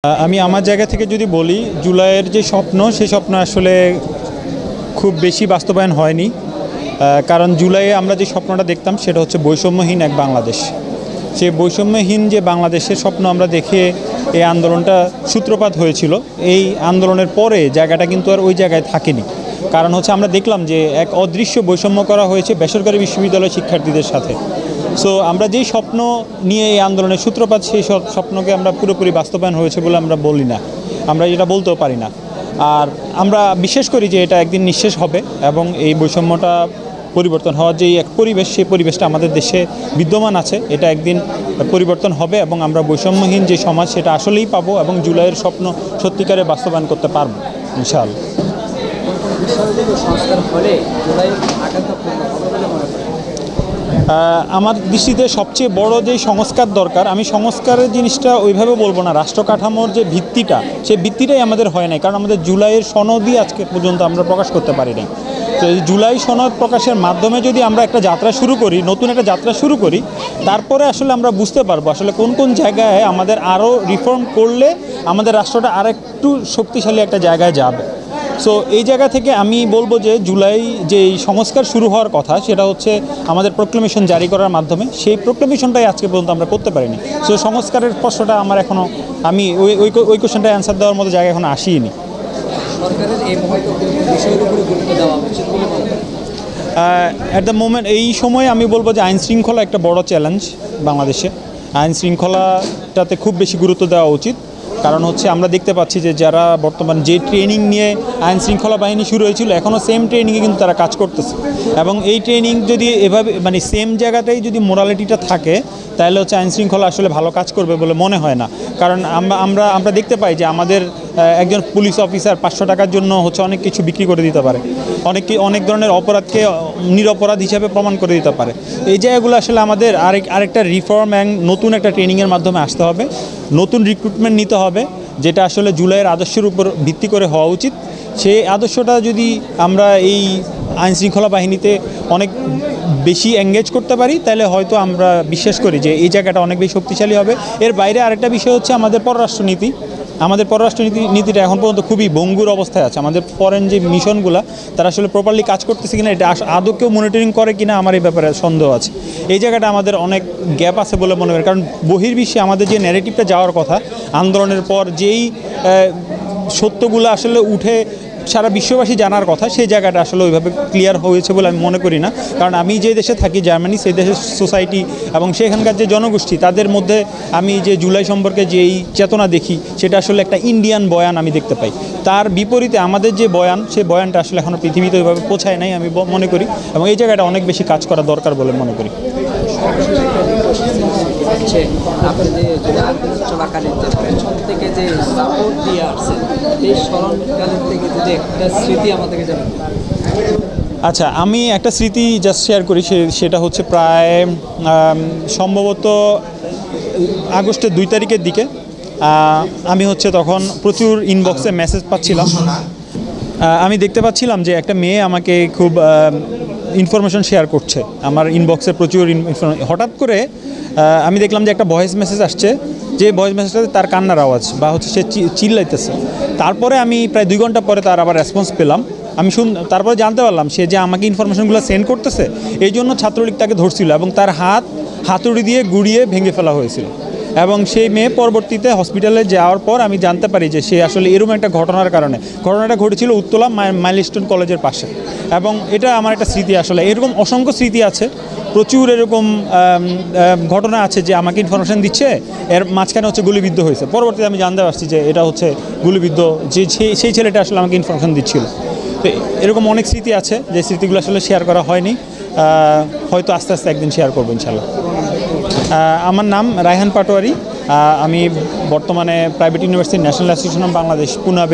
আমি আমার জায়গা থেকে যদি বলি জুলাইয়ের যে স্বপ্ন সেই স্বপ্ন আসলে খুব বেশি বাস্তবায়ন হয়নি। কারণ জুলাইয়ে আমরা যে স্বপ্নটা দেখতাম সেটা হচ্ছে বৈষম্যহীন এক বাংলাদেশ। সেই বৈষম্যহীন যে বাংলাদেশের স্বপ্ন আমরা দেখে এই আন্দোলনটা সূত্রপাত হয়েছিল। এই আন্দোলনের পরে জায়গাটা কিন্তু আর ওই জায়গায় থাকেনি। কারণ হচ্ছে আমরা দেখলাম যে এক অদৃশ্য বৈষম্য করা হয়েছে বেসরকারি বিশ্ববিদ্যালয় শিক্ষার্থীদের সাথে। সো আমরা যেই স্বপ্ন নিয়ে এই আন্দোলনের সূত্রপাত সেই স্বপ্নকে আমরা পুরোপুরি বাস্তবায়ন হয়েছে বলে আমরা বলি না, আমরা এটা বলতেও পারি না। আর আমরা বিশ্বাস করি যে এটা একদিন নিঃশেষ হবে এবং এই বৈষম্যটা পরিবর্তন হওয়ার যেই এক পরিবেশ সেই পরিবেশটা আমাদের দেশে বিদ্যমান আছে, এটা একদিন পরিবর্তন হবে এবং আমরা বৈষম্যহীন যে সমাজ সেটা আসলেই পাবো এবং জুলাইয়ের স্বপ্ন সত্যিকারে বাস্তবায়ন করতে পারবো ইনশাআল্লাহ। আমার দৃষ্টিতে সবচেয়ে বড় যে সংস্কার দরকার, আমি সংস্কারের জিনিসটা ওইভাবে বলবো না, রাষ্ট্র কাঠামোর যে ভিত্তিটা সেই ভিত্তিটাই আমাদের হয় নাই। কারণ আমাদের জুলাইয়ের সনদই আজকে পর্যন্ত আমরা প্রকাশ করতে পারি নাই। তো এই জুলাই সনদ প্রকাশের মাধ্যমে যদি আমরা একটা যাত্রা শুরু করি, নতুন একটা যাত্রা শুরু করি, তারপরে আসলে আমরা বুঝতে পারবো আসলে কোন কোন জায়গায় আমাদের আরও রিফর্ম করলে আমাদের রাষ্ট্রটা আরেকটু শক্তিশালী একটা জায়গায় যাবে। সো এই জায়গা থেকে আমি বলবো যে জুলাই যে সংস্কার শুরু হওয়ার কথা সেটা হচ্ছে আমাদের প্রোক্লেমেশন জারি করার মাধ্যমে, সেই প্রোক্লেমেশনটাই আজকে পর্যন্ত আমরা করতে পারিনি। সো সংস্কারের প্রশ্নটা আমার এখনও, আমি ওই কোশ্চেনটা অ্যান্সার দেওয়ার মতো জায়গায় এখনো আসিনি। অ্যাট দ্য মোমেন্ট এই সময় আমি বলবো যে আইন শৃঙ্খলা একটা বড় চ্যালেঞ্জ বাংলাদেশে। আইন শৃঙ্খলাটাতে খুব বেশি গুরুত্ব দেওয়া উচিত। কারণ হচ্ছে আমরা দেখতে পাচ্ছি যে যারা বর্তমান যে ট্রেনিং নিয়ে আইন শৃঙ্খলা বাহিনী শুরু হয়েছিল এখনও সেম ট্রেনিংয়ে কিন্তু তারা কাজ করতেছে এবং এই ট্রেনিং যদি এভাবে মানে সেম জায়গাটাই যদি মোরালিটিটা থাকে তাহলে হচ্ছে আইন শৃঙ্খলা আসলে ভালো কাজ করবে বলে মনে হয় না। কারণ আমরা দেখতে পাই যে আমাদের একজন পুলিশ অফিসার 500 টাকার জন্য হচ্ছে অনেক কিছু বিক্রি করে দিতে পারে, অনেক ধরনের অপরাধকে নিরপরাধ হিসাবে প্রমাণ করে দিতে পারে। এই জায়গাগুলো আসলে আমাদের আরেকটা রিফর্ম অ্যান্ড নতুন একটা ট্রেনিংয়ের মাধ্যমে আসতে হবে, নতুন রিক্রুটমেন্ট নিতে হবে, যেটা আসলে জুলাইয়ের আদর্শের উপর ভিত্তি করে হওয়া উচিত। সেই আদর্শটা যদি আমরা এই আইন শৃঙ্খলা বাহিনীতে অনেক বেশি এঙ্গেজ করতে পারি তাহলে হয়তো আমরা বিশ্বাস করি যে এই জায়গাটা অনেক বেশি শক্তিশালী হবে। এর বাইরে আরেকটা বিষয় হচ্ছে আমাদের পররাষ্ট্রনীতি। আমাদের পররাষ্ট্রনীতিটা এখন পর্যন্ত খুবই ভঙ্গুর অবস্থায় আছে। আমাদের ফরেন যে মিশনগুলো তারা আসলে প্রপারলি কাজ করতেছে কিনা, এটা আদৌ কেউ মনিটরিং করে কিনা আমার এই ব্যাপারে সন্দেহ আছে। এই জায়গাটা আমাদের অনেক গ্যাপ আছে বলে মনে করি। কারণ বহির্বিশ্বে আমাদের যে ন্যারেটিভটা যাওয়ার কথা আন্দোলনের পর, যেই সত্যগুলো আসলে উঠে সারা বিশ্ববাসী জানার কথা, সেই জায়গাটা আসলে ওইভাবে ক্লিয়ার হয়েছে বলে আমি মনে করি না। কারণ আমি যে দেশে থাকি জার্মানি, সেই দেশের সোসাইটি এবং সেখানকার যে জনগোষ্ঠী তাদের মধ্যে আমি যে জুলাই সম্পর্কে যেই চেতনা দেখি সেটা আসলে একটা ইন্ডিয়ান বয়ান আমি দেখতে পাই। তার বিপরীতে আমাদের যে বয়ান সেই বয়ানটা আসলে এখনও পৃথিবীতে ওইভাবে পৌঁছায় নাই আমি মনে করি এবং এই জায়গাটা অনেক বেশি কাজ করা দরকার বলে মনে করি। আচ্ছা, আমি একটা স্মৃতি জাস্ট শেয়ার করি, সেটা হচ্ছে প্রায় সম্ভবত আগস্টের 2 তারিখের দিকে আমি হচ্ছে তখন প্রচুর ইনবক্সে মেসেজ পাচ্ছিলাম। আমি দেখতে পাচ্ছিলাম যে একটা মেয়ে আমাকে খুব ইনফরমেশন শেয়ার করছে আমার ইনবক্সে প্রচুর হঠাৎ করে আমি দেখলাম যে একটা ভয়েস মেসেজ আসছে, যে ভয়েস মেসেজটাতে তার কান্নার আওয়াজ বা হচ্ছে সে চিল্লাইতেছে। তারপরে আমি প্রায় 2 ঘন্টা পরে তার আবার রেসপন্স পেলাম। আমি তারপরে জানতে পারলাম সে যে আমাকে ইনফরমেশনগুলো সেন্ড করতেছে এই জন্য ছাত্রলীগ তাকে ধরছিল এবং তার হাতুড়ি দিয়ে গুড়িয়ে ভেঙে ফেলা হয়েছিল। এবং সেই মেয়ে পরবর্তীতে হসপিটালে যাওয়ার পর আমি জানতে পারি যে সে আসলে এরকম একটা ঘটনাটা ঘটেছিল উত্তলা মাইলস্টোন কলেজের পাশে। এবং এটা আমার একটা স্মৃতি, আসলে এরকম অসংখ্য স্মৃতি আছে, প্রচুর এরকম ঘটনা আছে যে আমাকে ইনফরমেশন দিচ্ছে, এর মাঝখানে হচ্ছে গুলিবিদ্ধ হয়েছে। পরবর্তীতে আমি জানতে পারছি যে এটা হচ্ছে গুলিবিদ্ধ যে সেই ছেলেটা আসলে আমাকে ইনফরমেশন দিচ্ছিল। তো এরকম অনেক স্মৃতি আছে যে স্মৃতিগুলো আসলে শেয়ার করা হয়নি, হয়তো আস্তে আস্তে একদিন শেয়ার করবো ইনশাল্লাহ। আমার নাম রায়হান পাটোয়ারি। আমি বর্তমানে private university national association of Bangladesh Pune